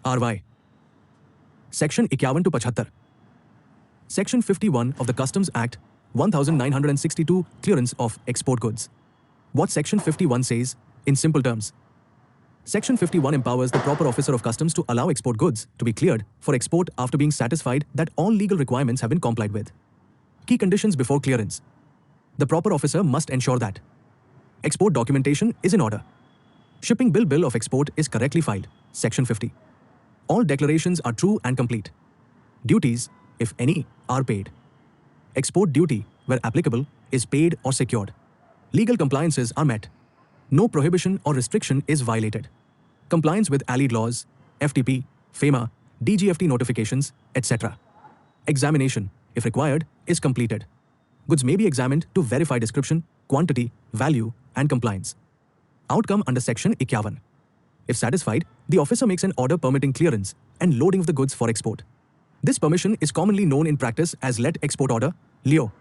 RY. Section 51 to 75. Section 51 of the Customs Act 1962 Clearance of Export Goods. What Section 51 says, in simple terms? Section 51 empowers the proper officer of customs to allow export goods to be cleared for export after being satisfied that all legal requirements have been complied with. Key conditions before clearance. The proper officer must ensure that export documentation is in order. Shipping bill of export is correctly filed. Section 50. All declarations are true and complete. Duties, if any, are paid. Export duty, where applicable, is paid or secured. Legal compliances are met. No prohibition or restriction is violated. Compliance with allied laws, FTP, FEMA, DGFT notifications, etc. Examination, if required, is completed. Goods may be examined to verify description, quantity, value, and compliance. Outcome under Section 51. If satisfied, the officer makes an order permitting clearance and loading of the goods for export. This permission is commonly known in practice as Let Export Order, LEO.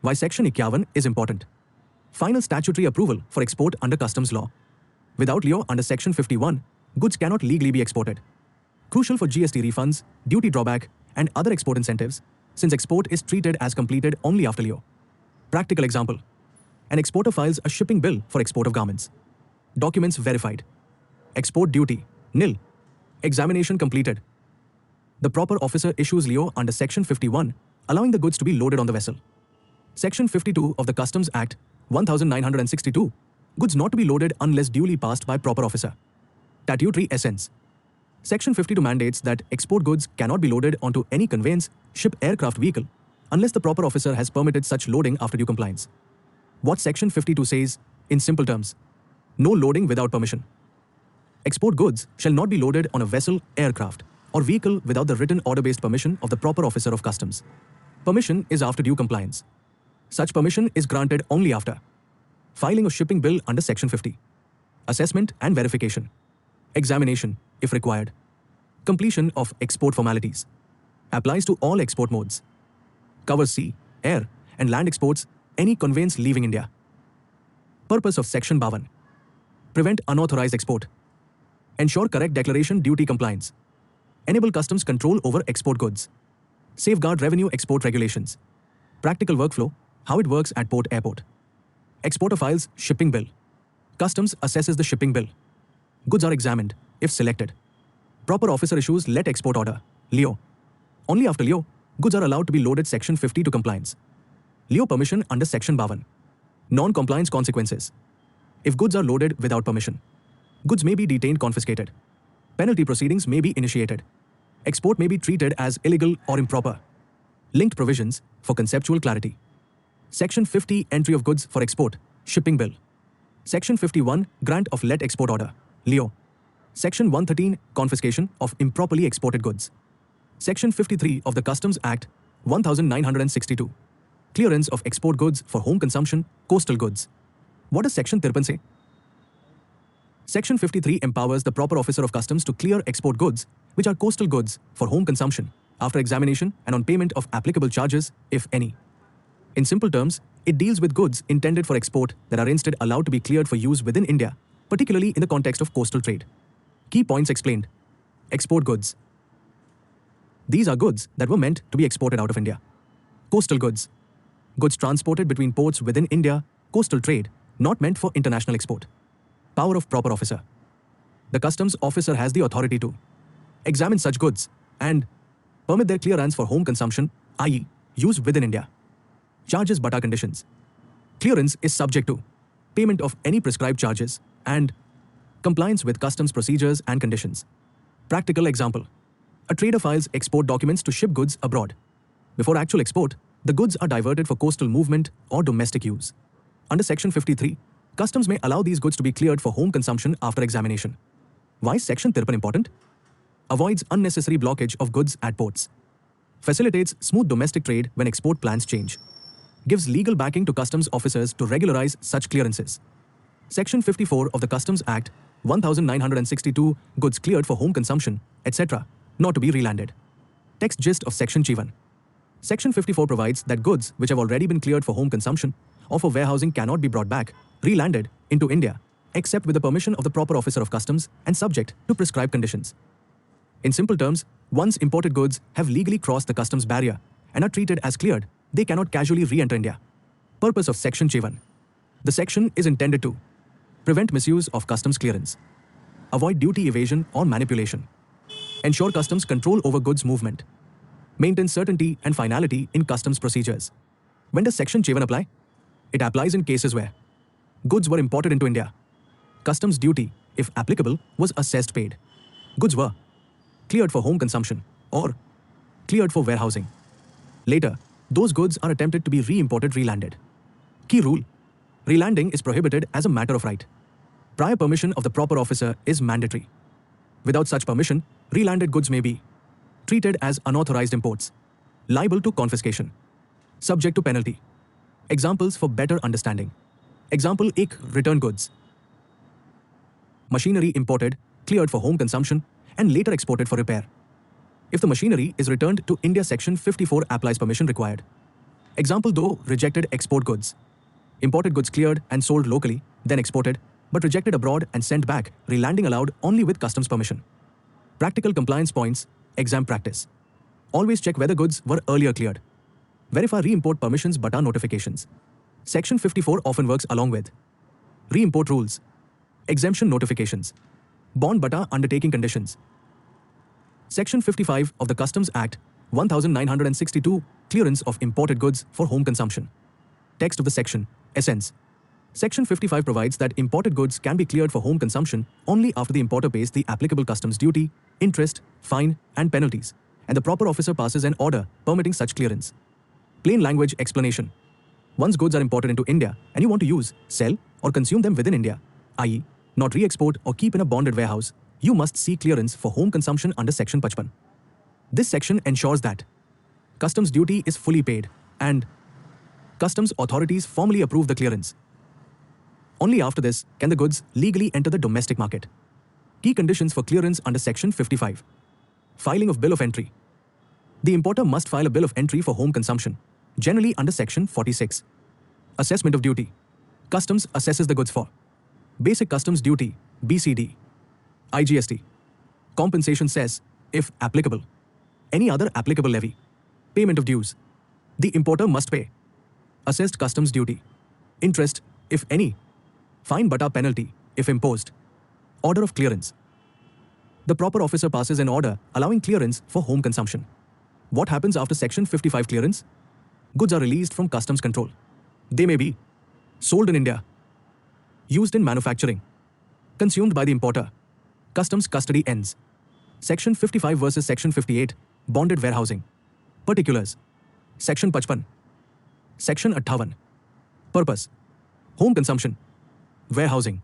Why Section 51 is important? Final statutory approval for export under customs law. Without LEO under Section 51, goods cannot legally be exported. Crucial for GST refunds, duty drawback, and other export incentives, since export is treated as completed only after LEO. Practical example. An exporter files a shipping bill for export of garments. Documents verified. Export duty, nil. Examination completed. The proper officer issues LEO under Section 51, allowing the goods to be loaded on the vessel. Section 52 of the Customs Act 1962, goods not to be loaded unless duly passed by proper officer. Statutory essence. Section 52 mandates that export goods cannot be loaded onto any conveyance, ship, aircraft, vehicle, unless the proper officer has permitted such loading after due compliance. What Section 52 says, in simple terms? No loading without permission. Export goods shall not be loaded on a vessel, aircraft, or vehicle without the written order-based permission of the proper officer of customs. Permission is after due compliance. Such permission is granted only after filing of shipping bill under Section 50. Assessment and verification. Examination, if required. Completion of export formalities. Applies to all export modes. Covers sea, air, and land exports, any conveyance leaving India. Purpose of Section 52. Prevent unauthorized export. Ensure correct declaration duty compliance. Enable customs control over export goods. Safeguard revenue export regulations. Practical workflow, how it works at port airport. Exporter files shipping bill. Customs assesses the shipping bill. Goods are examined, if selected. Proper officer issues Let Export Order, LEO. Only after LEO, goods are allowed to be loaded Section 50 to compliance. LEO permission under Section 52. Non-compliance consequences. If goods are loaded without permission, goods may be detained, confiscated. Penalty proceedings may be initiated. Export may be treated as illegal or improper. Linked provisions for conceptual clarity. Section 50 Entry of goods for export, shipping bill. Section 51 Grant of Let Export Order, LEO. Section 113 Confiscation of improperly exported goods. Section 53 of the Customs Act 1962. Clearance of export goods for home consumption, coastal goods. What does Section 53 say? Section 53 empowers the proper officer of customs to clear export goods, which are coastal goods, for home consumption, after examination and on payment of applicable charges, if any. In simple terms, it deals with goods intended for export that are instead allowed to be cleared for use within India, particularly in the context of coastal trade. Key points explained. Export goods. These are goods that were meant to be exported out of India. Coastal goods. Goods transported between ports within India, coastal trade, not meant for international export. Power of proper officer. The customs officer has the authority to examine such goods and permit their clearance for home consumption, i.e., use within India. Charges but are conditions. Clearance is subject to payment of any prescribed charges and compliance with customs procedures and conditions. Practical example. A trader files export documents to ship goods abroad. Before actual export, the goods are diverted for coastal movement or domestic use. Under Section 53, customs may allow these goods to be cleared for home consumption after examination. Why is Section 53 important? Avoids unnecessary blockage of goods at ports. Facilitates smooth domestic trade when export plans change. Gives legal backing to customs officers to regularize such clearances. Section 54 of the Customs Act 1962, goods cleared for home consumption, etc., not to be relanded. Text gist of Section 51. Section 54 provides that goods which have already been cleared for home consumption or for warehousing cannot be brought back, relanded, into India, except with the permission of the proper officer of customs and subject to prescribed conditions. In simple terms, once imported goods have legally crossed the customs barrier and are treated as cleared, they cannot casually re-enter India. Purpose of Section J1. The section is intended to prevent misuse of customs clearance, avoid duty evasion or manipulation, ensure customs control over goods movement, maintain certainty and finality in customs procedures. When does Section J1 apply? It applies in cases where goods were imported into India. Customs duty, if applicable, was assessed paid. Goods were cleared for home consumption or cleared for warehousing. Later, those goods are attempted to be re-imported, re-landed. Key rule: relanding is prohibited as a matter of right. Prior permission of the proper officer is mandatory. Without such permission, re-landed goods may be treated as unauthorized imports, liable to confiscation, subject to penalty. Examples for better understanding. Example 1: return goods. Machinery imported, cleared for home consumption, and later exported for repair. If the machinery is returned to India, Section 54 applies permission required. Example 2: rejected export goods. Imported goods cleared and sold locally, then exported, but rejected abroad and sent back, relanding allowed only with customs permission. Practical compliance points, exam practice. Always check whether goods were earlier cleared. Verify re-import permissions bata notifications. Section 54 often works along with re-import rules, exemption notifications, bond bata undertaking conditions. Section 55 of the Customs Act 1962, clearance of imported goods for home consumption. Text of the section, essence. Section 55 provides that imported goods can be cleared for home consumption only after the importer pays the applicable customs duty, interest, fine, and penalties, and the proper officer passes an order permitting such clearance. Plain language explanation. Once goods are imported into India and you want to use, sell, or consume them within India, i.e., not re-export or keep in a bonded warehouse, you must seek clearance for home consumption under Section 55. This section ensures that customs duty is fully paid and customs authorities formally approve the clearance. Only after this can the goods legally enter the domestic market. Key conditions for clearance under Section 55. Filing of bill of entry. The importer must file a bill of entry for home consumption, generally under Section 46. Assessment of duty. Customs assesses the goods for basic customs duty, BCD, IGST, compensation cess, if applicable, any other applicable levy, payment of dues. The importer must pay assessed customs duty, interest, if any, fine bata penalty, if imposed, order of clearance. The proper officer passes an order allowing clearance for home consumption. What happens after Section 55 clearance? Goods are released from customs control. They may be sold in India, used in manufacturing, consumed by the importer. Customs custody ends. Section 55 versus Section 58, bonded warehousing. Particulars. Section 55. Section 58. Purpose: home consumption, warehousing,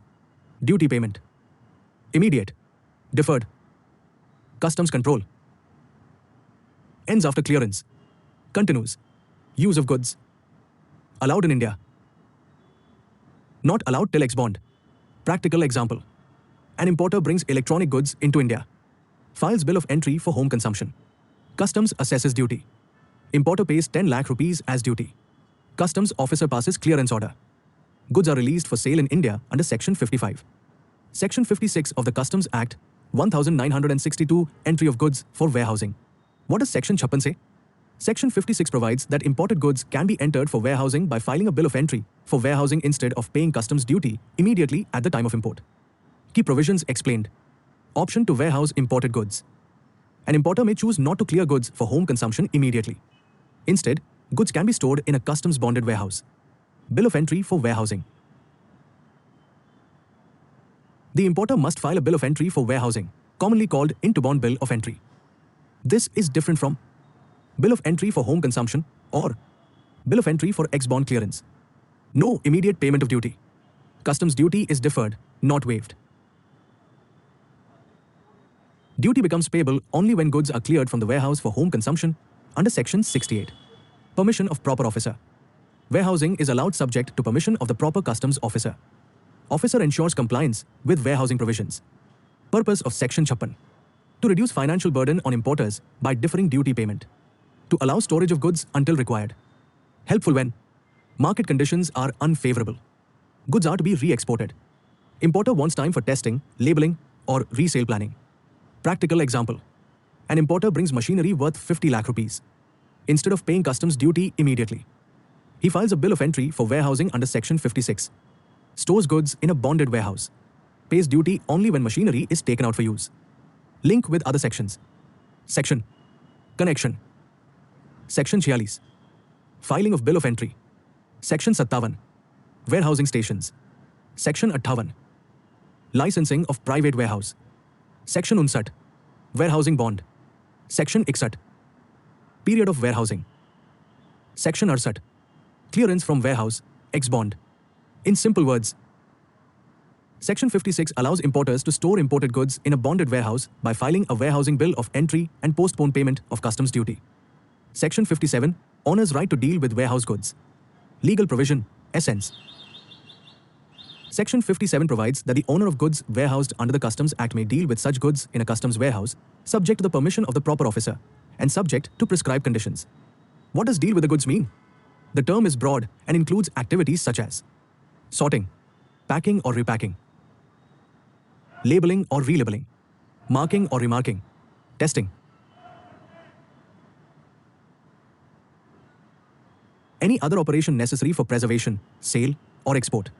duty payment, immediate, deferred, customs control. Ends after clearance. Continues. Use of goods. Allowed in India. Not allowed till ex-bond. Practical example. An importer brings electronic goods into India. Files bill of entry for home consumption. Customs assesses duty. Importer pays 10 lakh rupees as duty. Customs officer passes clearance order. Goods are released for sale in India under Section 55. Section 56 of the Customs Act 1962, entry of goods for warehousing. What does Section 56 say? Section 56 provides that imported goods can be entered for warehousing by filing a bill of entry for warehousing instead of paying customs duty immediately at the time of import. Key provisions explained. Option to warehouse imported goods. An importer may choose not to clear goods for home consumption immediately. Instead, goods can be stored in a customs bonded warehouse. Bill of entry for warehousing. The importer must file a bill of entry for warehousing, commonly called into-bond bill of entry. This is different from bill of entry for home consumption or bill of entry for ex-bond clearance. No immediate payment of duty. Customs duty is deferred, not waived. Duty becomes payable only when goods are cleared from the warehouse for home consumption under Section 68. Permission of proper officer. Warehousing is allowed subject to permission of the proper customs officer. Officer ensures compliance with warehousing provisions. Purpose of Section 56. To reduce financial burden on importers by deferring duty payment. To allow storage of goods until required. Helpful when market conditions are unfavorable. Goods are to be re-exported. Importer wants time for testing, labeling, or resale planning. Practical example. An importer brings machinery worth 50 lakh rupees. Instead of paying customs duty immediately, he files a bill of entry for warehousing under Section 56. Stores goods in a bonded warehouse. Pays duty only when machinery is taken out for use. Link with other sections. Section. Connection. Section 46. Filing of bill of entry. Section 57. Warehousing stations. Section 58. Licensing of private warehouse. Section 59. Warehousing bond. Section 61. Period of warehousing. Section 68. Clearance from warehouse, ex-bond. In simple words, Section 56 allows importers to store imported goods in a bonded warehouse by filing a warehousing bill of entry and postpone payment of customs duty. Section 57 honors right to deal with warehouse goods. Legal provision, essence. Section 57 provides that the owner of goods warehoused under the Customs Act may deal with such goods in a customs warehouse, subject to the permission of the proper officer, and subject to prescribed conditions. What does deal with the goods mean? The term is broad and includes activities such as sorting, packing or repacking, labeling or relabeling, marking or remarking, testing. Any other operation necessary for preservation, sale, or export.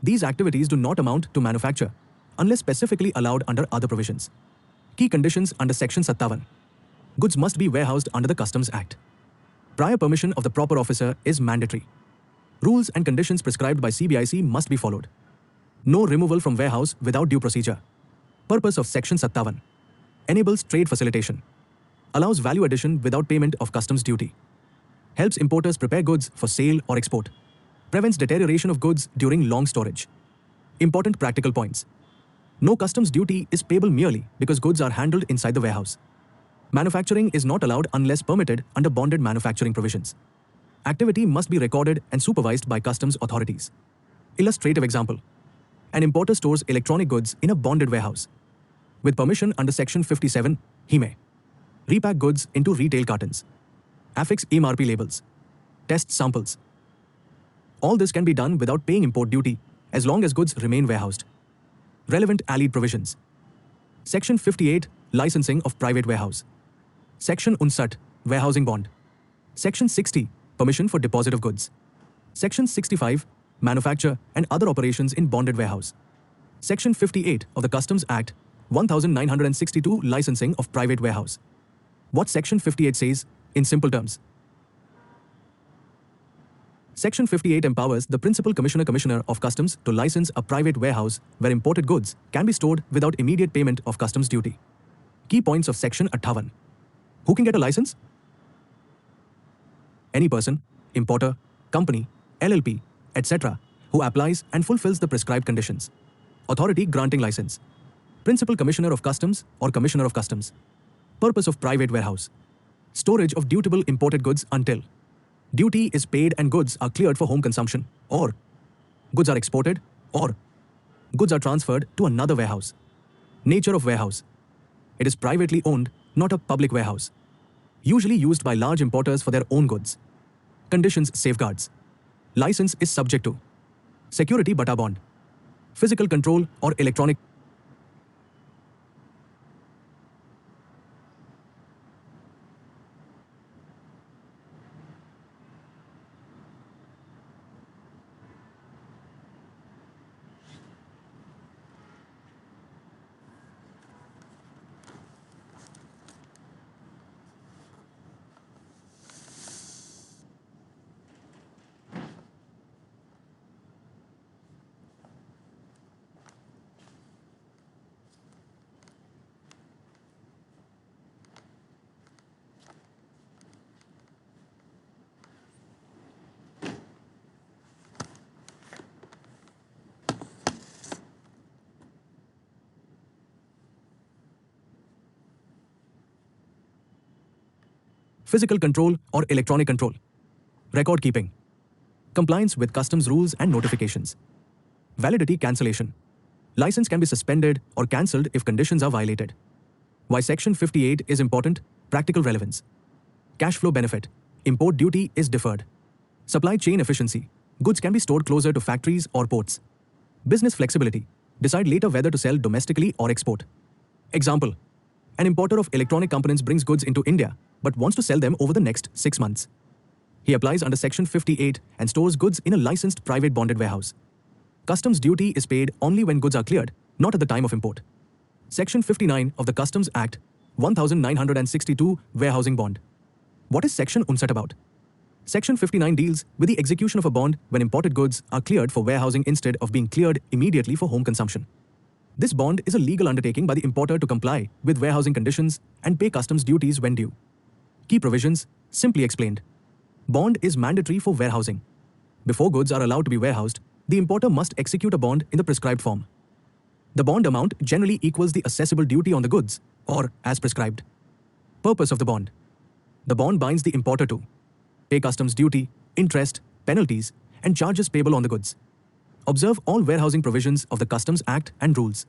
These activities do not amount to manufacture unless specifically allowed under other provisions. Key conditions under Section 57. Goods must be warehoused under the Customs Act. Prior permission of the proper officer is mandatory. Rules and conditions prescribed by CBIC must be followed. No removal from warehouse without due procedure. Purpose of Section 57. Enables trade facilitation. Allows value addition without payment of customs duty. Helps importers prepare goods for sale or export. Prevents deterioration of goods during long storage. Important practical points. No customs duty is payable merely because goods are handled inside the warehouse. Manufacturing is not allowed unless permitted under bonded manufacturing provisions. Activity must be recorded and supervised by customs authorities. Illustrative example. An importer stores electronic goods in a bonded warehouse. With permission under Section 57, he may repack goods into retail cartons, affix MRP labels, test samples. All this can be done without paying import duty as long as goods remain warehoused. Relevant allied provisions. Section 58, Licensing of private warehouse. Section 59, Warehousing bond. Section 60, Permission for deposit of goods. Section 65, Manufacture and other operations in bonded warehouse. Section 58 of the Customs Act, 1962, Licensing of private warehouse. What Section 58 says, in simple terms? Section 58 empowers the Principal Commissioner of Customs to license a private warehouse where imported goods can be stored without immediate payment of customs duty. Key points of Section 58. Who can get a license? Any person, importer, company, LLP, etc., who applies and fulfills the prescribed conditions. Authority granting license. Principal Commissioner of Customs or Commissioner of Customs. Purpose of private warehouse. Storage of dutiable imported goods until duty is paid and goods are cleared for home consumption, or goods are exported, or goods are transferred to another warehouse. Nature of warehouse. It is privately owned, not a public warehouse. Usually used by large importers for their own goods. Conditions safeguards. License is subject to security bata bond, physical control or electronic. Physical control or electronic control. Record keeping. Compliance with customs rules and notifications. Validity cancellation. License can be suspended or cancelled if conditions are violated. Why Section 58 is important? Practical relevance. Cash flow benefit. Import duty is deferred. Supply chain efficiency. Goods can be stored closer to factories or ports. Business flexibility. Decide later whether to sell domestically or export. Example. An importer of electronic components brings goods into India but wants to sell them over the next 6 months. He applies under Section 58 and stores goods in a licensed private bonded warehouse. Customs duty is paid only when goods are cleared, not at the time of import. Section 59 of the Customs Act, 1962 Warehousing Bond. What is Section 59 about? Section 59 deals with the execution of a bond when imported goods are cleared for warehousing instead of being cleared immediately for home consumption. This bond is a legal undertaking by the importer to comply with warehousing conditions and pay customs duties when due. Key provisions, simply explained. Bond is mandatory for warehousing. Before goods are allowed to be warehoused, the importer must execute a bond in the prescribed form. The bond amount generally equals the assessable duty on the goods, or as prescribed. Purpose of the bond. The bond binds the importer to pay customs duty, interest, penalties, and charges payable on the goods. Observe all warehousing provisions of the Customs Act and rules.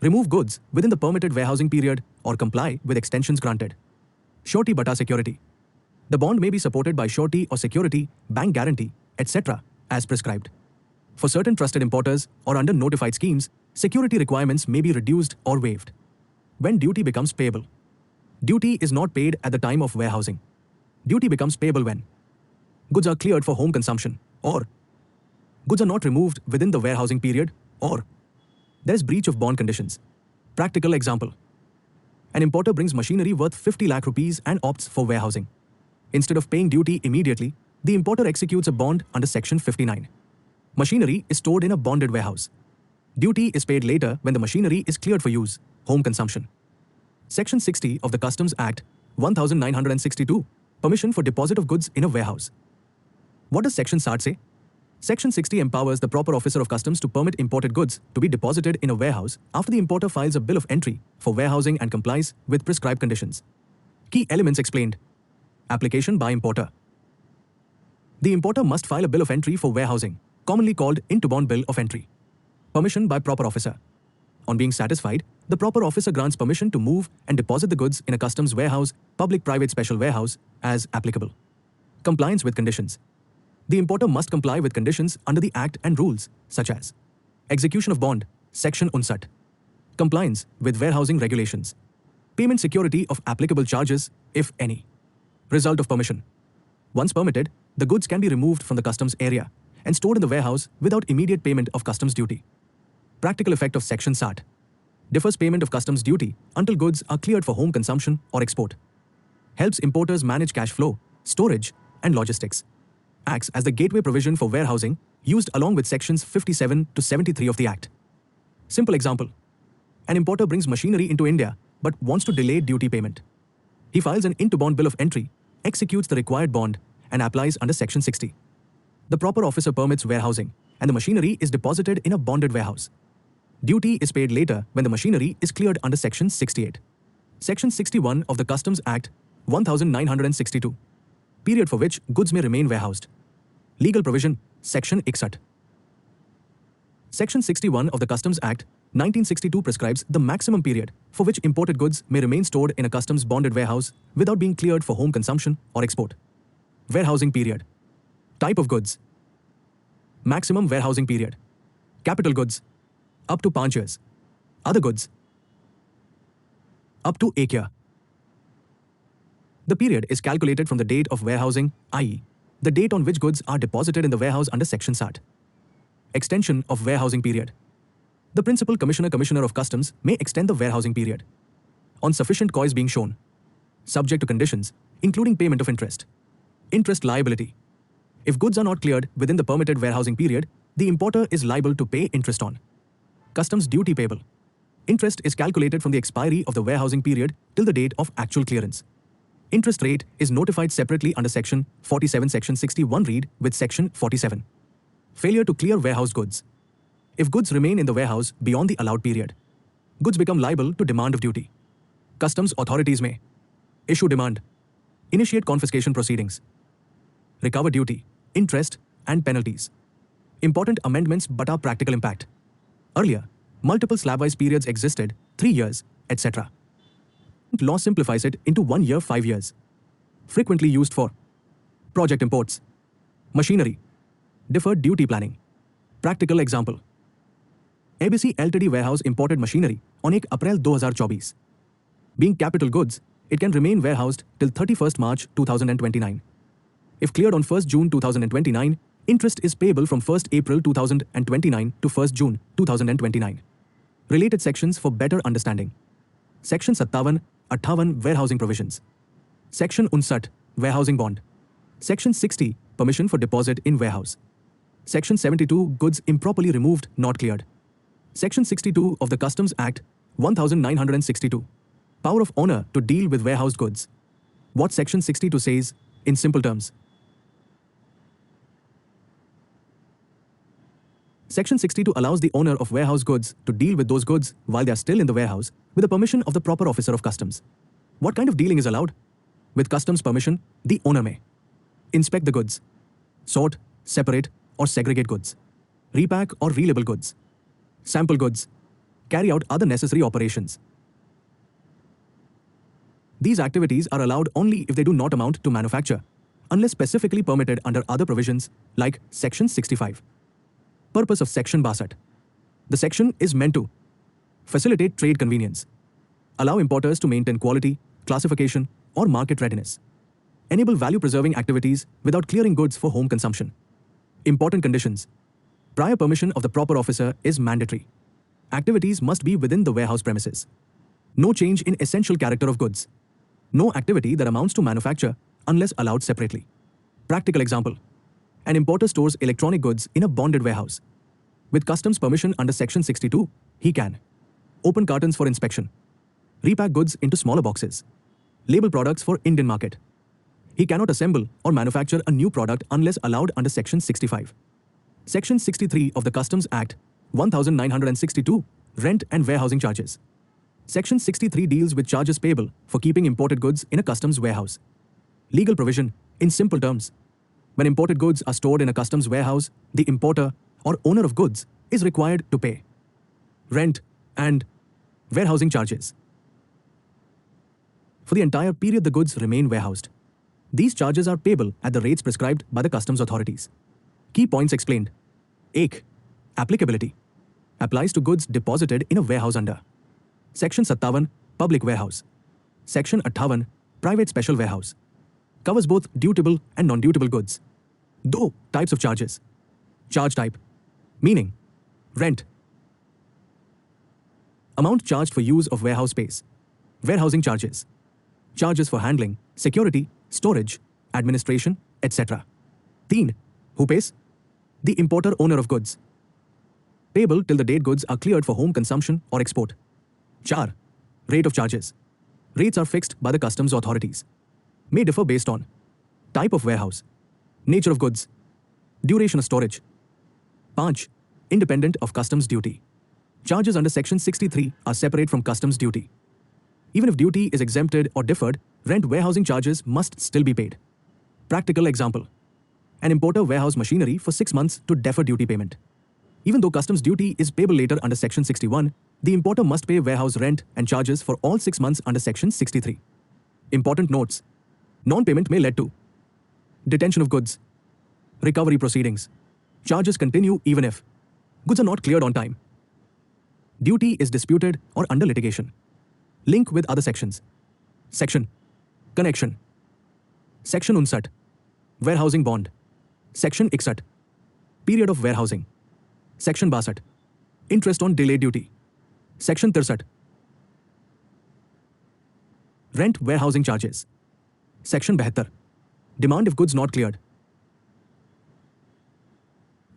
Remove goods within the permitted warehousing period or comply with extensions granted. Surety bata security. The bond may be supported by surety or security, bank guarantee, etc. as prescribed. For certain trusted importers or under notified schemes, security requirements may be reduced or waived. When duty becomes payable. Duty is not paid at the time of warehousing. Duty becomes payable when goods are cleared for home consumption, or goods are not removed within the warehousing period, or there is breach of bond conditions. Practical example. An importer brings machinery worth 50 lakh rupees and opts for warehousing. Instead of paying duty immediately, the importer executes a bond under Section 59. Machinery is stored in a bonded warehouse. Duty is paid later when the machinery is cleared for use, home consumption. Section 60 of the Customs Act, 1962, permission for deposit of goods in a warehouse. What does Section 60 say? Section 60 empowers the proper officer of customs to permit imported goods to be deposited in a warehouse after the importer files a bill of entry for warehousing and complies with prescribed conditions. Key elements explained. Application by importer. The importer must file a bill of entry for warehousing, commonly called into-bond bill of entry. Permission by proper officer. On being satisfied, the proper officer grants permission to move and deposit the goods in a customs warehouse, public-private special warehouse, as applicable. Compliance with conditions. The importer must comply with conditions under the Act and rules, such as execution of bond, Section 59. Compliance with warehousing regulations. Payment security of applicable charges, if any. Result of permission. Once permitted, the goods can be removed from the customs area and stored in the warehouse without immediate payment of customs duty. Practical effect of Section 60. Defers payment of customs duty until goods are cleared for home consumption or export. Helps importers manage cash flow, storage, and logistics. Acts as the gateway provision for warehousing used along with Sections 57 to 73 of the Act. Simple example. An importer brings machinery into India but wants to delay duty payment. He files an into-bond bill of entry, executes the required bond, and applies under Section 60. The proper officer permits warehousing, and the machinery is deposited in a bonded warehouse. Duty is paid later when the machinery is cleared under Section 68. Section 61 of the Customs Act, 1962. Period for which goods may remain warehoused. Legal provision, Section 61. Section 61 of the Customs Act, 1962 prescribes the maximum period for which imported goods may remain stored in a customs bonded warehouse without being cleared for home consumption or export. Warehousing period. Type of goods. Maximum warehousing period. Capital goods. Up to 5 years. Other goods. Up to 1 year. The period is calculated from the date of warehousing, i.e., the date on which goods are deposited in the warehouse under Section 60. Extension of warehousing period. The Principal Commissioner of Customs may extend the warehousing period on sufficient cause being shown, subject to conditions, including payment of interest. Interest liability. If goods are not cleared within the permitted warehousing period, the importer is liable to pay interest on customs duty payable. Interest is calculated from the expiry of the warehousing period till the date of actual clearance. Interest rate is notified separately under Section 47. Section 61 read with Section 47. Failure to clear warehouse goods. If goods remain in the warehouse beyond the allowed period, goods become liable to demand of duty. Customs authorities may issue demand, initiate confiscation proceedings, recover duty, interest, and penalties. Important amendments but are practical impact. Earlier, multiple slabwise periods existed, 3 years, etc. Law simplifies it into 1 year, 5 years. Frequently used for project imports, machinery, deferred duty planning. Practical example. ABC Ltd warehouse imported machinery on 1 April 2024. Being capital goods, it can remain warehoused till 31st March 2029. If cleared on 1st June 2029, interest is payable from 1st April 2029 to 1st June 2029. Related sections for better understanding. Section 57, 58 Warehousing Provisions. Section 59 Warehousing Bond. Section 60 Permission for Deposit in Warehouse. Section 72 Goods improperly removed, not cleared. Section 62 of the Customs Act 1962. Power of owner to deal with warehoused goods. What Section 62 says, in simple terms. Section 62 allows the owner of warehouse goods to deal with those goods while they are still in the warehouse with the permission of the proper officer of customs. What kind of dealing is allowed? With customs permission, the owner may inspect the goods, sort, separate or segregate goods, repack or relabel goods, sample goods, carry out other necessary operations. These activities are allowed only if they do not amount to manufacture, unless specifically permitted under other provisions like Section 65. Purpose of Section 62. The section is meant to facilitate trade convenience, allow importers to maintain quality, classification, or market readiness, enable value-preserving activities without clearing goods for home consumption. Important conditions. Prior permission of the proper officer is mandatory. Activities must be within the warehouse premises. No change in essential character of goods. No activity that amounts to manufacture unless allowed separately. Practical example. An importer stores electronic goods in a bonded warehouse. With customs permission under Section 62, he can open cartons for inspection, repack goods into smaller boxes, label products for Indian market. He cannot assemble or manufacture a new product unless allowed under Section 65. Section 63 of the Customs Act 1962, Rent and Warehousing Charges. Section 63 deals with charges payable for keeping imported goods in a customs warehouse. Legal provision, in simple terms. When imported goods are stored in a customs warehouse, the importer or owner of goods is required to pay rent and warehousing charges for the entire period the goods remain warehoused. These charges are payable at the rates prescribed by the customs authorities. Key points explained. 1. Applicability. Applies to goods deposited in a warehouse under Section 57, Public Warehouse. Section 58, Private Special Warehouse. Covers both dutiable and non-dutiable goods. Though types of charges. Charge type. Meaning. Rent. Amount charged for use of warehouse space. Warehousing charges. Charges for handling, security, storage, administration, etc. 3. Who pays? The importer owner of goods. Payable till the date goods are cleared for home consumption or export. 4. Rate of charges. Rates are fixed by the customs authorities. May differ based on type of warehouse, nature of goods, duration of storage. 5. Independent of customs duty. Charges under Section 63 are separate from customs duty. Even if duty is exempted or deferred, rent warehousing charges must still be paid. Practical example. An importer warehouse machinery for 6 months to defer duty payment. Even though customs duty is payable later under Section 61, the importer must pay warehouse rent and charges for all 6 months under Section 63. Important notes. Non-payment may lead to detention of goods, recovery proceedings. Charges continue even if goods are not cleared on time. Duty is disputed or under litigation. Link with other sections. Section. Connection. Section 59. Warehousing bond. Section 61. Period of warehousing. Section 62. Interest on delay duty. Section 63. Rent warehousing charges. Section 72. Demand if goods not cleared.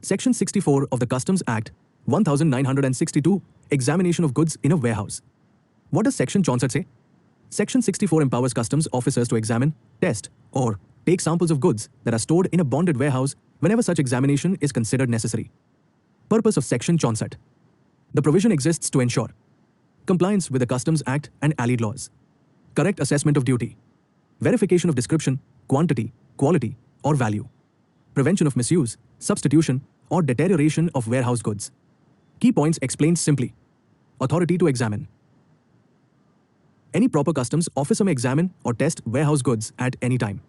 Section 64 of the Customs Act 1962, Examination of goods in a warehouse. What does Section 64 say? Section 64 empowers customs officers to examine, test, or take samples of goods that are stored in a bonded warehouse whenever such examination is considered necessary. Purpose of Section 64. The provision exists to ensure compliance with the Customs Act and allied laws, correct assessment of duty, verification of description, quantity, quality, or value, prevention of misuse, substitution, or deterioration of warehouse goods. Key points explained simply. Authority to examine. Any proper customs officer may examine or test warehouse goods at any time.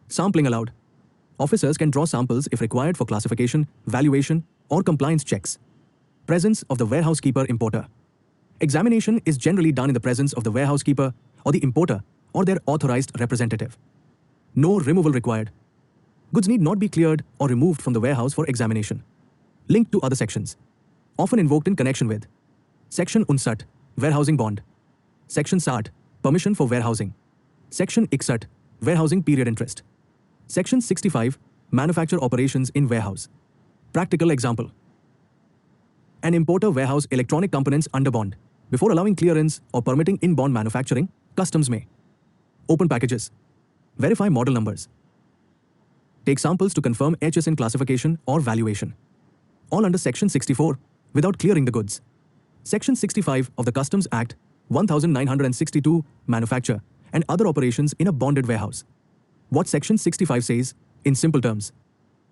Sampling allowed. Officers can draw samples if required for classification, valuation, or compliance checks. Presence of the warehouse keeper importer. Examination is generally done in the presence of the warehouse keeper or the importer or their authorized representative. No removal required. Goods need not be cleared or removed from the warehouse for examination. Linked to other sections. Often invoked in connection with Section 59, Warehousing Bond. Section 60, Permission for Warehousing. Section 61, Warehousing Period Interest. Section 65, Manufacture Operations in Warehouse. Practical example. An importer warehouse electronic components under bond. Before allowing clearance or permitting in-bond manufacturing, customs may open packages, verify model numbers, take samples to confirm HSN classification or valuation, all under Section 64 without clearing the goods. Section 65 of the Customs Act 1962 manufacture and other operations in a bonded warehouse. What Section 65 says, in simple terms.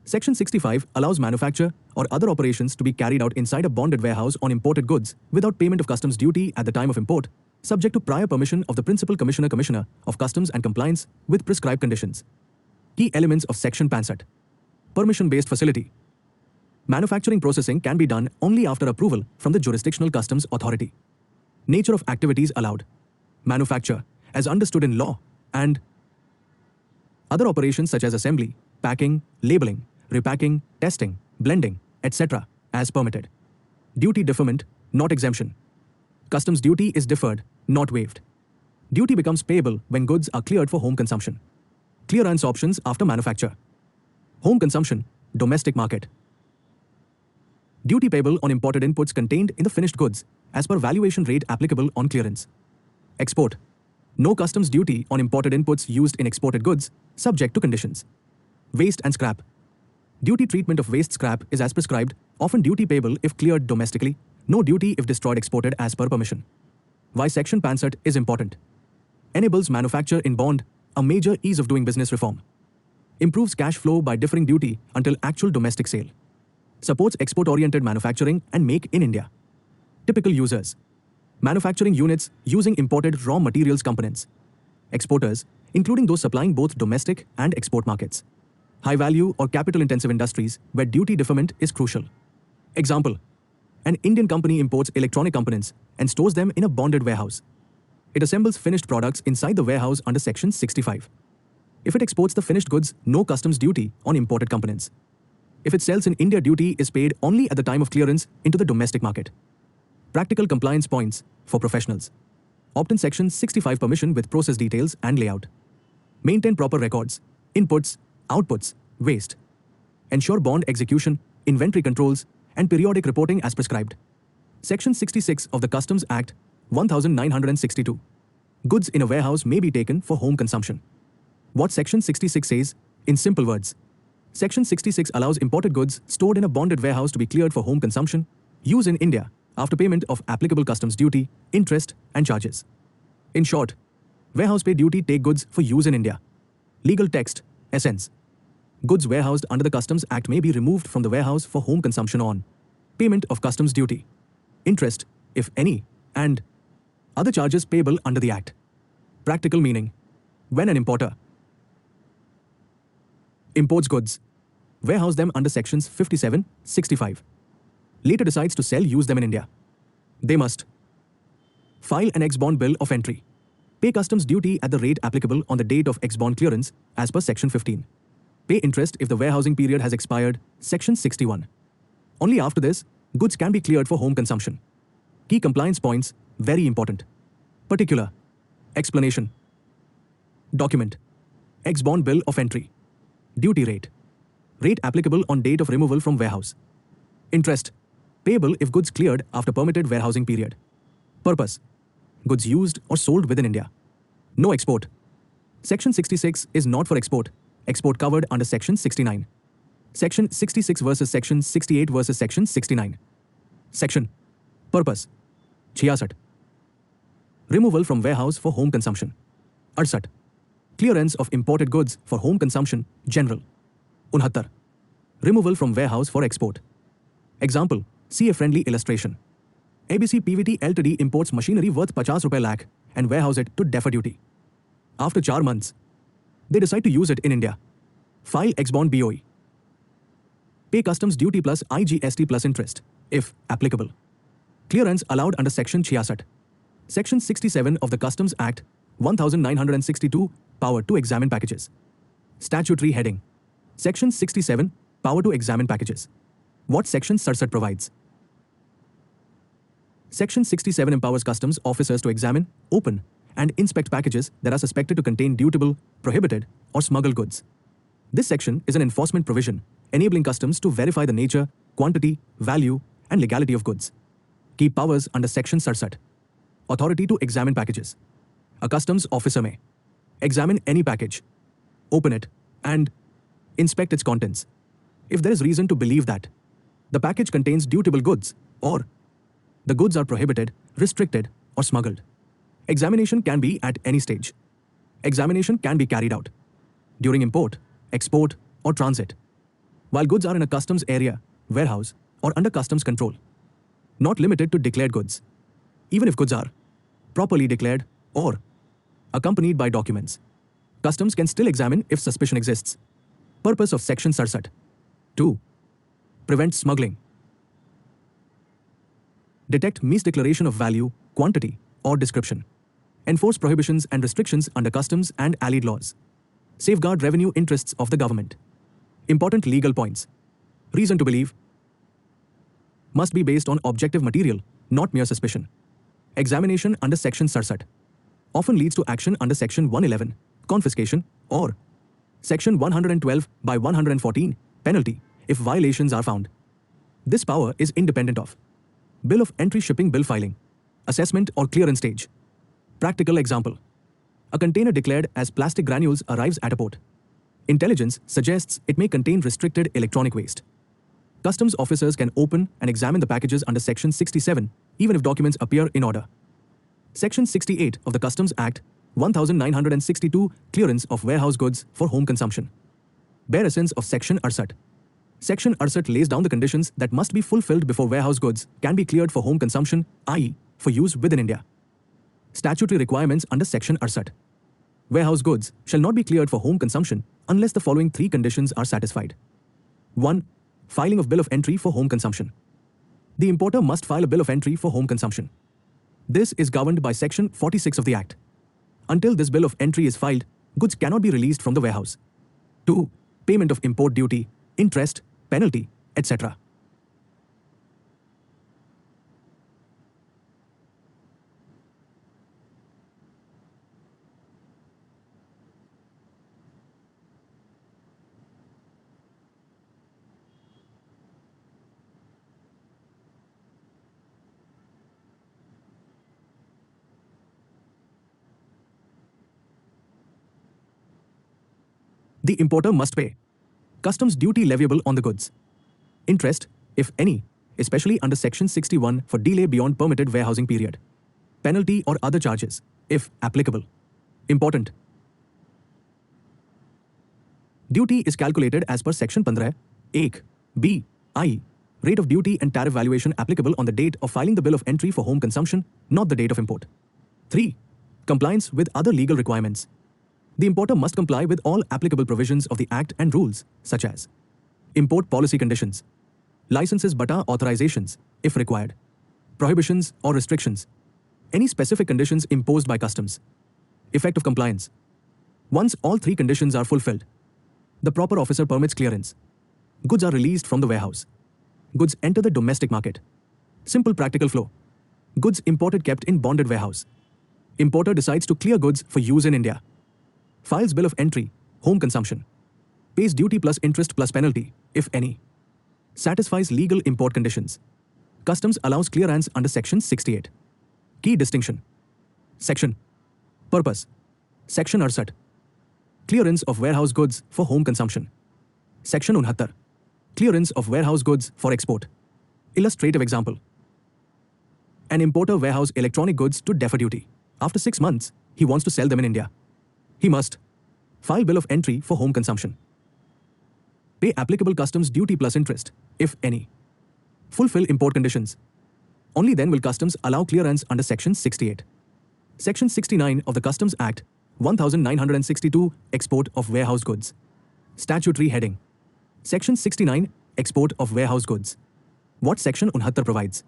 Section 65 allows manufacture or other operations to be carried out inside a bonded warehouse on imported goods without payment of customs duty at the time of import, subject to prior permission of the Principal Commissioner of Customs and Compliance with prescribed conditions. Key elements of Section 65. Permission-based facility. Manufacturing processing can be done only after approval from the jurisdictional customs authority. Nature of activities allowed. Manufacture, as understood in law, and other operations such as assembly, packing, labeling, repacking, testing, blending, etc., as permitted. Duty deferment, not exemption. Customs duty is deferred, not waived. Duty becomes payable when goods are cleared for home consumption. Clearance options after manufacture. Home consumption, domestic market. Duty payable on imported inputs contained in the finished goods as per valuation rate applicable on clearance. Export. No customs duty on imported inputs used in exported goods, subject to conditions. Waste and scrap. Duty treatment of waste scrap is as prescribed, often duty payable if cleared domestically, no duty if destroyed exported as per permission. Why Section 65 is important. Enables manufacture in bond, a major ease of doing business reform. Improves cash flow by deferring duty until actual domestic sale. Supports export-oriented manufacturing and make in India. Typical users. Manufacturing units using imported raw materials components. Exporters, including those supplying both domestic and export markets. High-value or capital-intensive industries where duty deferment is crucial. Example. An Indian company imports electronic components and stores them in a bonded warehouse. It assembles finished products inside the warehouse under Section 65. If it exports the finished goods, no customs duty on imported components. If it sells in India, duty is paid only at the time of clearance into the domestic market. Practical compliance points for professionals. Opt in Section 65 permission with process details and layout. Maintain proper records, inputs, outputs, waste. Ensure bond execution, inventory controls, and periodic reporting as prescribed. Section 66 of the Customs Act 1962. Goods in a warehouse may be taken for home consumption. What Section 66 says, in simple words. Section 66 allows imported goods stored in a bonded warehouse to be cleared for home consumption, use in India, after payment of applicable customs duty, interest, and charges. In short, warehouse pay duty take goods for use in India. Legal text, essence. Goods warehoused under the Customs Act may be removed from the warehouse for home consumption on payment of customs duty, interest, if any, and other charges payable under the Act. Practical meaning. When an importer imports goods, warehouse them under Sections 57, 65. Later decides to use them in India. They must file an ex-bond bill of entry, pay customs duty at the rate applicable on the date of ex-bond clearance as per Section 15. Pay interest if the warehousing period has expired, Section 61. Only after this, goods can be cleared for home consumption. Key compliance points, very important. Particular. Explanation. Document. Ex-bond bill of entry. Duty rate. Rate applicable on date of removal from warehouse. Interest. Payable if goods cleared after permitted warehousing period. Purpose. Goods used or sold within India. No export. Section 66 is not for export. Export covered under Section 69. Section 66 versus Section 68 versus Section 69. Section. Purpose. 66. Removal from warehouse for home consumption. 68. Clearance of imported goods for home consumption, general. 69. Removal from warehouse for export. Example, see a friendly illustration. ABC PVT Ltd imports machinery worth 50 rupees lakh and warehouse it to defer duty. After 4 months, they decide to use it in India. File ex-bond BOE. Pay customs duty plus IGST plus interest, if applicable. Clearance allowed under Section 66. Section 67 of the Customs Act 1962, power to examine packages. Statutory heading. Section 67, power to examine packages. What Section 67 provides? Section 67 empowers customs officers to examine, open, and inspect packages that are suspected to contain dutiable, prohibited, or smuggled goods. This section is an enforcement provision enabling customs to verify the nature, quantity, value, and legality of goods. Key powers under Section 67. Authority to examine packages. A customs officer may examine any package, open it, and inspect its contents if there is reason to believe that the package contains dutiable goods or the goods are prohibited, restricted, or smuggled. Examination can be at any stage. Examination can be carried out during import, export, or transit, while goods are in a customs area, warehouse, or under customs control. Not limited to declared goods. Even if goods are properly declared or accompanied by documents, customs can still examine if suspicion exists. Purpose of Section 67. 2. Prevent smuggling. Detect misdeclaration of value, quantity, or description. Enforce prohibitions and restrictions under customs and allied laws. Safeguard revenue interests of the government. Important legal points. Reason to believe must be based on objective material, not mere suspicion. Examination under Section 67 often leads to action under Section 111, confiscation, or Section 112 by 114, penalty, if violations are found. This power is independent of bill of entry, shipping bill filing, assessment or clearance stage. Practical example. A container declared as plastic granules arrives at a port. Intelligence suggests it may contain restricted electronic waste. Customs officers can open and examine the packages under Section 67, even if documents appear in order. Section 68 of the Customs Act 1962, clearance of warehouse goods for home consumption. Bare essence of Section 68. Section 68 lays down the conditions that must be fulfilled before warehouse goods can be cleared for home consumption, i.e., for use within India. Statutory requirements under Section 68. Warehouse goods shall not be cleared for home consumption unless the following three conditions are satisfied. 1. Filing of bill of entry for home consumption. The importer must file a bill of entry for home consumption. This is governed by Section 46 of the Act. Until this bill of entry is filed, goods cannot be released from the warehouse. 2. Payment of import duty, interest, penalty, etc. The importer must pay customs duty leviable on the goods, interest, if any, especially under Section 61 for delay beyond permitted warehousing period, penalty or other charges, if applicable. Important. Duty is calculated as per Section 15, 1, B, I, rate of duty and tariff valuation applicable on the date of filing the bill of entry for home consumption, not the date of import. 3. Compliance with other legal requirements. The importer must comply with all applicable provisions of the Act and rules, such as import policy conditions, licenses bata authorizations, if required, prohibitions or restrictions, any specific conditions imposed by customs, effect of compliance. Once all three conditions are fulfilled, the proper officer permits clearance. Goods are released from the warehouse. Goods enter the domestic market. Simple practical flow. Goods imported kept in bonded warehouse. Importer decides to clear goods for use in India. Files bill of entry, home consumption. Pays duty plus interest plus penalty, if any. Satisfies legal import conditions. Customs allows clearance under Section 68. Key distinction. Section. Purpose. Section 68. Clearance of warehouse goods for home consumption. Section 69. Clearance of warehouse goods for export. Illustrative example. An importer warehouse electronic goods to defer duty. After 6 months, he wants to sell them in India. He must file bill of entry for home consumption. Pay applicable customs duty plus interest, if any. Fulfill import conditions. Only then will customs allow clearance under Section 68. Section 69 of the Customs Act 1962, export of warehouse goods. Statutory heading. Section 69, export of warehouse goods. What Section 69 provides?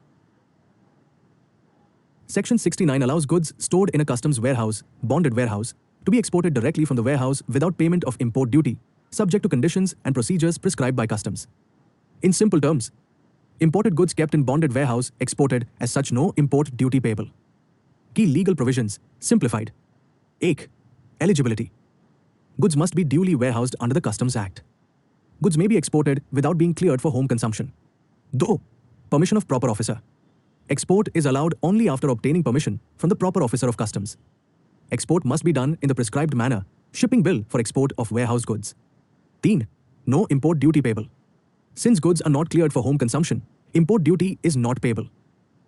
Section 69 allows goods stored in a customs warehouse, bonded warehouse, to be exported directly from the warehouse without payment of import duty, subject to conditions and procedures prescribed by customs. In simple terms, imported goods kept in bonded warehouse exported as such, no import duty payable. Key legal provisions simplified. 1. Eligibility. Goods must be duly warehoused under the Customs Act. Goods may be exported without being cleared for home consumption. Though, permission of proper officer. Export is allowed only after obtaining permission from the proper officer of customs. Export must be done in the prescribed manner. Shipping bill for export of warehouse goods. 3. No import duty payable. Since goods are not cleared for home consumption, import duty is not payable.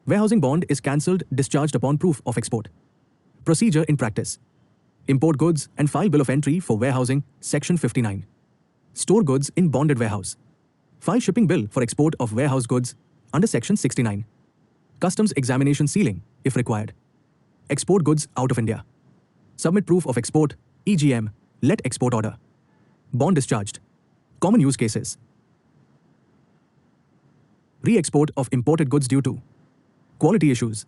Warehousing bond is cancelled, discharged upon proof of export. Procedure in practice. Import goods and file bill of entry for warehousing, Section 59. Store goods in bonded warehouse. File shipping bill for export of warehouse goods under Section 69. Customs examination sealing, if required. Export goods out of India. Submit proof of export, EGM, let export order. Bond discharged. Common use cases. Re-export of imported goods due to quality issues,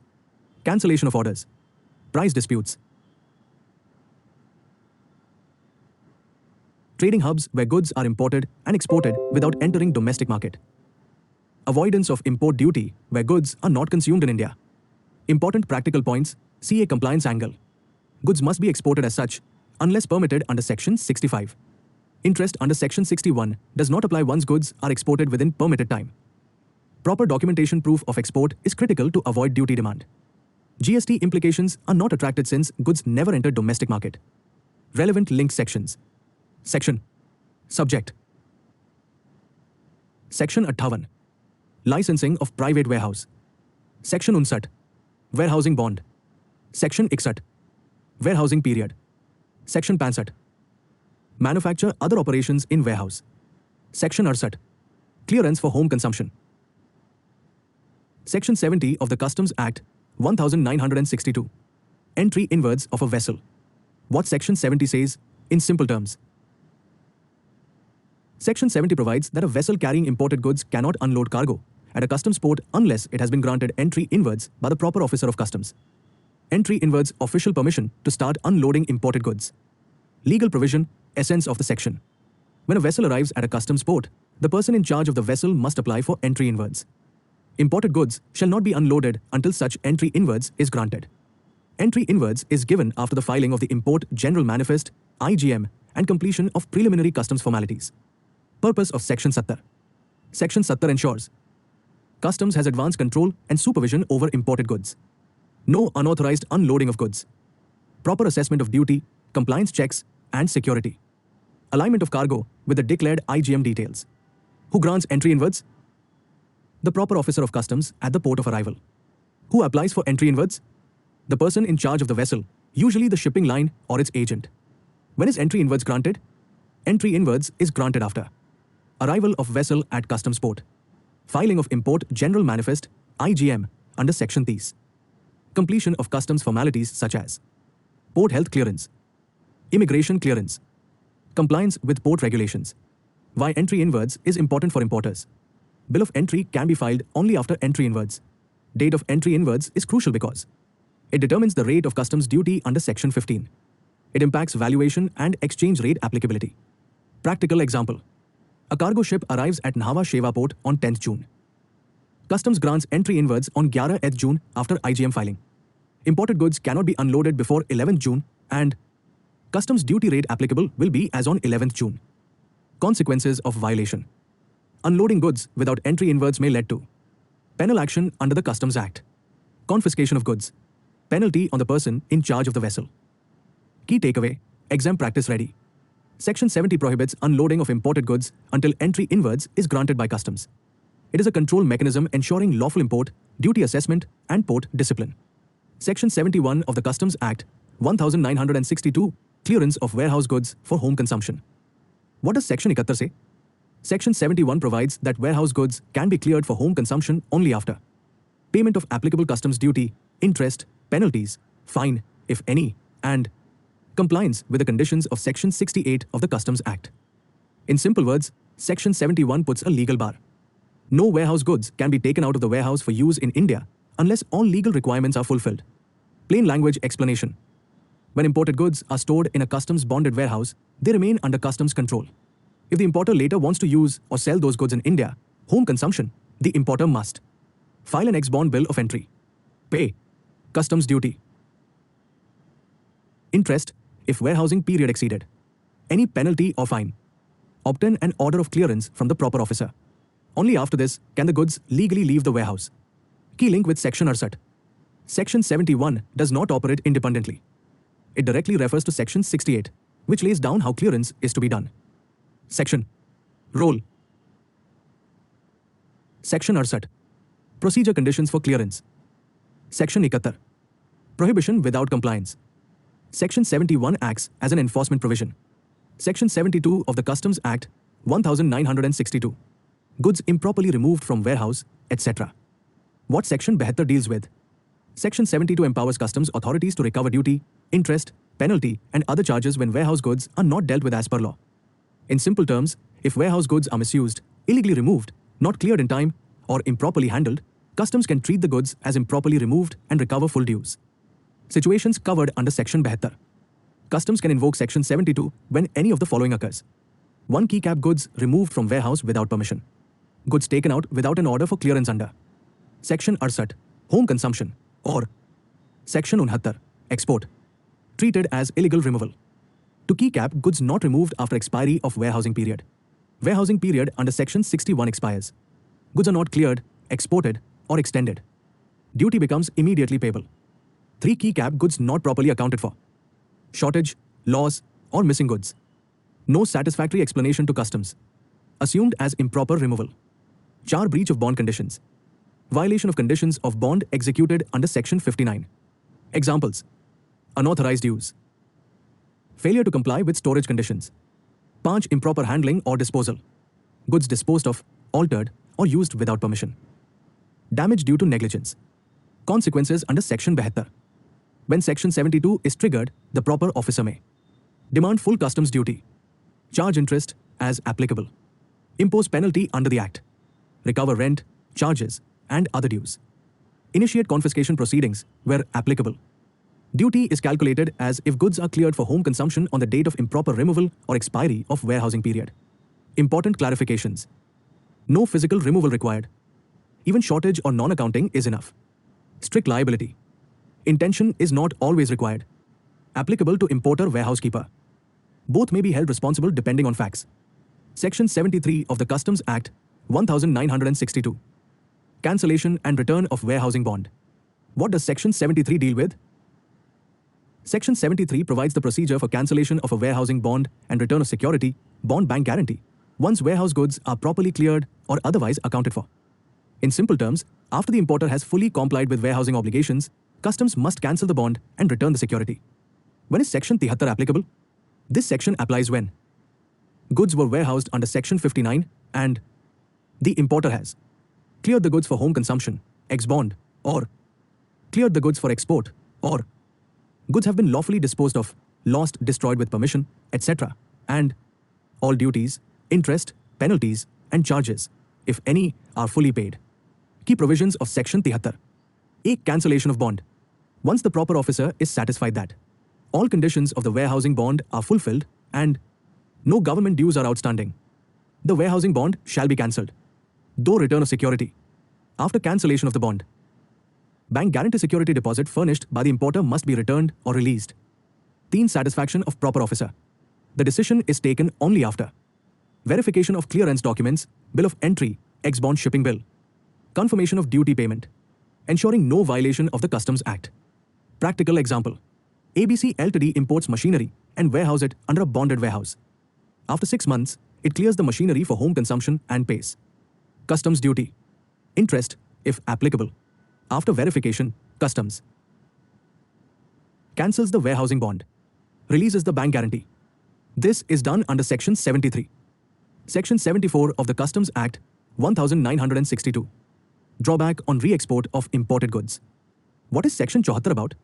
cancellation of orders, price disputes. Trading hubs where goods are imported and exported without entering domestic market. Avoidance of import duty where goods are not consumed in India. Important practical points, CA compliance angle. Goods must be exported as such unless permitted under Section 65. Interest under Section 61 does not apply once goods are exported within permitted time. Proper documentation proof of export is critical to avoid duty demand. GST implications are not attracted since goods never enter domestic market. Relevant linked sections. Section. Subject. Section 58. Licensing of private warehouse. Section 59. Warehousing bond. Section 61. Warehousing period. Section 65. Manufacture other operations in warehouse. Section 68. Clearance for home consumption. Section 70 of the Customs Act, 1962. Entry inwards of a vessel. What Section 70 says, in simple terms. Section 70 provides that a vessel carrying imported goods cannot unload cargo at a customs port unless it has been granted entry inwards by the proper officer of customs. Entry inwards official permission to start unloading imported goods. Legal provision, essence of the section. When a vessel arrives at a customs port, the person in charge of the vessel must apply for entry inwards. Imported goods shall not be unloaded until such entry inwards is granted. Entry inwards is given after the filing of the Import General Manifest, IGM, and completion of preliminary customs formalities. Purpose of Section 70. Section 70 ensures Customs has advanced control and supervision over imported goods. No unauthorized unloading of goods. Proper assessment of duty, compliance checks, and security. Alignment of cargo with the declared IGM details. Who grants entry inwards? The proper officer of customs at the port of arrival. Who applies for entry inwards? The person in charge of the vessel, usually the shipping line or its agent. When is entry inwards granted? Entry inwards is granted after arrival of vessel at customs port. Filing of Import General Manifest, IGM, under Section 30. Completion of customs formalities such as port health clearance, immigration clearance, compliance with port regulations. Why entry inwards is important for importers. Bill of entry can be filed only after entry inwards. Date of entry inwards is crucial because it determines the rate of customs duty under Section 15. It impacts valuation and exchange rate applicability. Practical example. A cargo ship arrives at Nhava Sheva port on 10th June. Customs grants entry inwards on 11th June after IGM filing. Imported goods cannot be unloaded before 11th June and customs duty rate applicable will be as on 11th June. Consequences of violation. Unloading goods without entry inwards may lead to penal action under the Customs Act, confiscation of goods, penalty on the person in charge of the vessel. Key takeaway, exam practice ready. Section 70 prohibits unloading of imported goods until entry inwards is granted by customs. It is a control mechanism ensuring lawful import, duty assessment, and port discipline. Section 71 of the Customs Act, 1962, clearance of warehouse goods for home consumption. What does Section 71 say? Section 71 provides that warehouse goods can be cleared for home consumption only after payment of applicable customs duty, interest, penalties, fine, if any, and compliance with the conditions of Section 68 of the Customs Act. In simple words, Section 71 puts a legal bar. No warehouse goods can be taken out of the warehouse for use in India unless all legal requirements are fulfilled. Plain language explanation. When imported goods are stored in a customs bonded warehouse, they remain under customs control. If the importer later wants to use or sell those goods in India, home consumption, the importer must file an ex-bond bill of entry, pay customs duty, interest if warehousing period exceeded, any penalty or fine, obtain an order of clearance from the proper officer. Only after this can the goods legally leave the warehouse. Key link with Section 68. Section 71 does not operate independently. It directly refers to Section 68, which lays down how clearance is to be done. Section. Role. Section 68. Procedure conditions for clearance. Section 71. Prohibition without compliance. Section 71 acts as an enforcement provision. Section 72 of the Customs Act, 1962. Goods improperly removed from warehouse, etc. What Section 72 deals with? Section 72 empowers customs authorities to recover duty, interest, penalty, and other charges when warehouse goods are not dealt with as per law. In simple terms, if warehouse goods are misused, illegally removed, not cleared in time, or improperly handled, customs can treat the goods as improperly removed and recover full dues. Situations covered under Section 72. Customs can invoke Section 72 when any of the following occurs. 1. Keycap goods removed from warehouse without permission. Goods taken out without an order for clearance under Section 68, home consumption, or Section 69, export, treated as illegal removal. 2. Keycap goods not removed after expiry of warehousing period. Warehousing period under Section 61 expires. Goods are not cleared, exported, or extended. Duty becomes immediately payable. 3. Keycap goods not properly accounted for. Shortage, loss, or missing goods. No satisfactory explanation to customs. Assumed as improper removal. 4. Breach of bond conditions. Violation of conditions of bond executed under Section 59. Examples. Unauthorized use. Failure to comply with storage conditions. 5. Improper handling or disposal. Goods disposed of, altered, or used without permission. Damage due to negligence. Consequences under Section 72. When Section 72 is triggered, the proper officer may demand full customs duty, charge interest as applicable, impose penalty under the Act, recover rent, charges, and other dues, initiate confiscation proceedings where applicable. Duty is calculated as if goods are cleared for home consumption on the date of improper removal or expiry of warehousing period. Important clarifications. No physical removal required. Even shortage or non-accounting is enough. Strict liability. Intention is not always required. Applicable to importer warehouse keeper. Both may be held responsible depending on facts. Section 73 of the Customs Act, 1962. Cancellation and return of warehousing bond. What does Section 73 deal with? Section 73 provides the procedure for cancellation of a warehousing bond and return of security, bond bank guarantee, once warehouse goods are properly cleared or otherwise accounted for. In simple terms, after the importer has fully complied with warehousing obligations, customs must cancel the bond and return the security. When is Section 73 applicable? This section applies when goods were warehoused under Section 59 and the importer has cleared the goods for home consumption, ex-bond, or cleared the goods for export, or goods have been lawfully disposed of, lost, destroyed with permission, etc., and all duties, interest, penalties, and charges, if any, are fully paid. Key provisions of Section 73. A. Cancellation of bond. Once the proper officer is satisfied that all conditions of the warehousing bond are fulfilled and no government dues are outstanding, the warehousing bond shall be cancelled, though return of security. After cancellation of the bond, bank guarantee security deposit furnished by the importer must be returned or released. 3. Satisfaction of proper officer. The decision is taken only after verification of clearance documents, bill of entry, ex-bond shipping bill, confirmation of duty payment, ensuring no violation of the Customs Act. Practical example. ABC Ltd imports machinery and warehouse it under a bonded warehouse. After 6 months, it clears the machinery for home consumption and pays customs duty, interest, if applicable. After verification, customs cancels the warehousing bond, releases the bank guarantee. This is done under Section 73. Section 74 of the Customs Act, 1962. Drawback on re-export of imported goods. What is Section 74 about?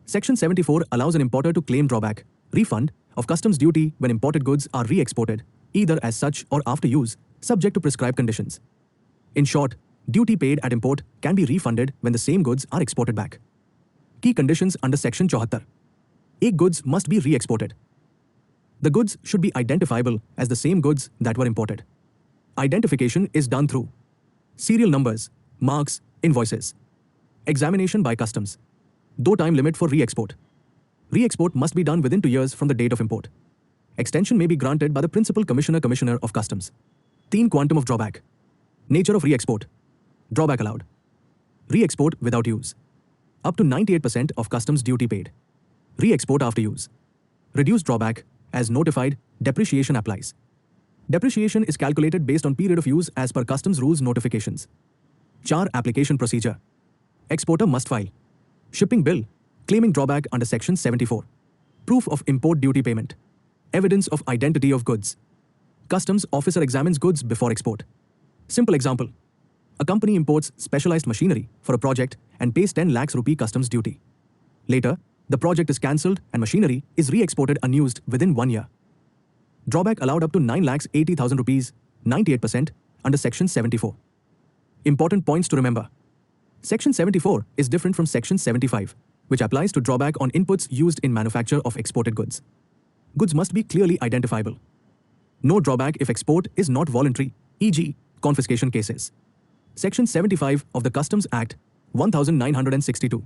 Section 74 allows an importer to claim drawback, refund, of customs duty when imported goods are re-exported, either as such or after use, subject to prescribed conditions. In short, Duty paid at import can be refunded when the same goods are exported back. Key conditions under Section 74. एक goods must be re-exported. The goods should be identifiable as the same goods that were imported. Identification is done through serial numbers, marks, invoices. Examination by customs. दो time limit for re-export. Re-export must be done within 2 years from the date of import. Extension may be granted by the Principal Commissioner of Customs. 3 Quantum of drawback. Nature of re-export. Drawback allowed. Re-export without use. Up to 98% of customs duty paid. Re-export after use. Reduced drawback. As notified, depreciation applies. Depreciation is calculated based on period of use as per customs rules notifications. 4 Application procedure. Exporter must file shipping bill claiming drawback under Section 74. Proof of import duty payment. Evidence of identity of goods. Customs officer examines goods before export. Simple example. A company imports specialized machinery for a project and pays 10 lakhs rupee customs duty. Later, the project is cancelled and machinery is re-exported unused within 1 year. Drawback allowed up to 9,80,000 rupees, 98% under Section 74. Important points to remember. Section 74 is different from Section 75, which applies to drawback on inputs used in manufacture of exported goods. Goods must be clearly identifiable. No drawback if export is not voluntary, e.g., confiscation cases. Section 75 of the Customs Act, 1962.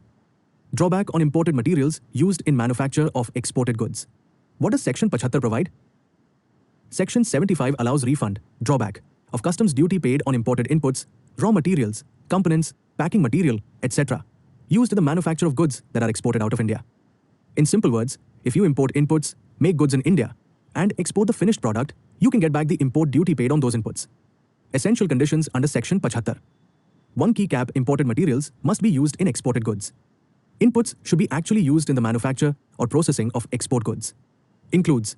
Drawback on imported materials used in manufacture of exported goods. What does Section 75 provide? Section 75 allows refund, drawback, of customs duty paid on imported inputs, raw materials, components, packing material, etc., used in the manufacture of goods that are exported out of India. In simple words, if you import inputs, make goods in India, and export the finished product, you can get back the import duty paid on those inputs. Essential conditions under Section 75. 1 Key cap imported materials must be used in exported goods. Inputs should be actually used in the manufacture or processing of export goods. Includes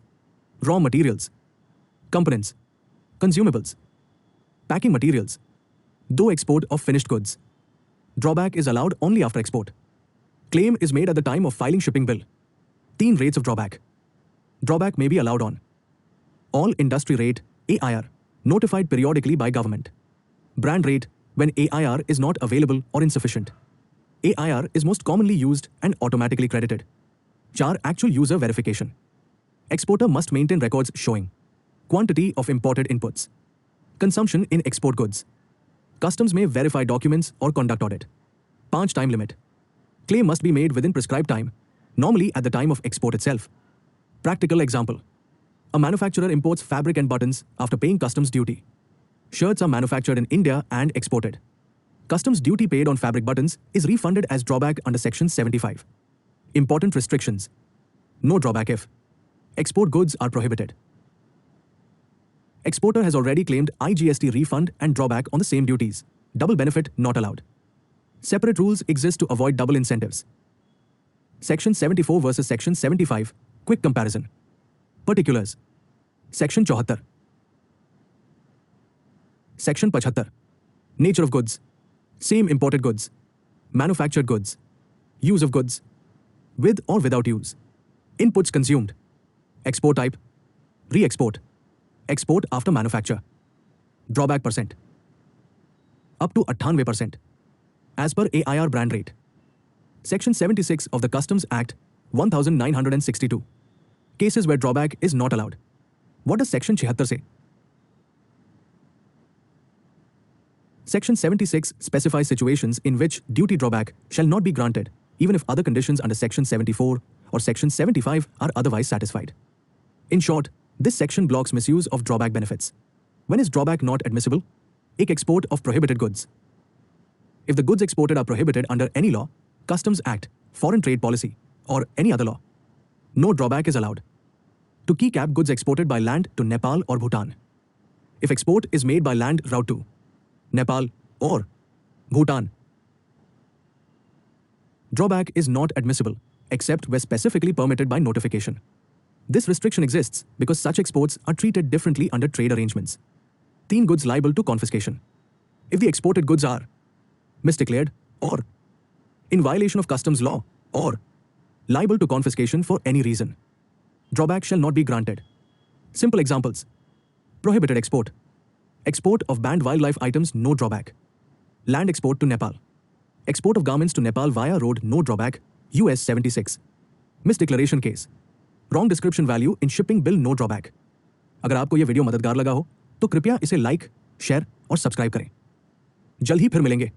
raw materials, components, consumables, packing materials, though export of finished goods. Drawback is allowed only after export. Claim is made at the time of filing shipping bill. 3 rates of drawback. Drawback may be allowed on all industry rate, AIR, notified periodically by government. Brand rate, when AIR is not available or insufficient. AIR is most commonly used and automatically credited. 4 Actual user verification. Exporter must maintain records showing quantity of imported inputs, consumption in export goods. Customs may verify documents or conduct audit. 5 Time limit. Claim must be made within prescribed time, normally at the time of export itself. Practical example. A manufacturer imports fabric and buttons after paying customs duty. Shirts are manufactured in India and exported. Customs duty paid on fabric buttons is refunded as drawback under Section 75. Important restrictions. No drawback if export goods are prohibited. Exporter has already claimed IGST refund and drawback on the same duties. Double benefit not allowed. Separate rules exist to avoid double incentives. Section 74 versus Section 75. Quick comparison. Particulars. Section 74. Section 75. Nature of goods. Same imported goods. Manufactured goods. Use of goods. With or without use. Inputs consumed. Export type. Re-export. Export after manufacture. Drawback percent. Up to 98%. As per AIR brand rate. Section 76 of the Customs Act, 1962. Cases where drawback is not allowed. What does Section 76 say? Section 76 specifies situations in which duty drawback shall not be granted, even if other conditions under Section 74 or Section 75 are otherwise satisfied. In short, this section blocks misuse of drawback benefits. When is drawback not admissible? Export of prohibited goods. If the goods exported are prohibited under any law, Customs Act, Foreign Trade Policy, or any other law, no drawback is allowed. To key cap goods exported by land to Nepal or Bhutan. If export is made by land route to Nepal or Bhutan, drawback is not admissible except where specifically permitted by notification. This restriction exists because such exports are treated differently under trade arrangements. 3 goods liable to confiscation. If the exported goods are misdeclared or in violation of customs law or liable to confiscation for any reason, drawback shall not be granted. Simple examples. Prohibited export. Export of banned wildlife items, no drawback. Land export to Nepal. Export of garments to Nepal via road, no drawback, US 76. Misdeclaration case. Wrong description value in shipping bill, no drawback. अगर आपको यह video मददगार लगा हो तो कृपया इसे like, share और सब्सक्राइब करें। जल्द ही फिर मिलेंगे।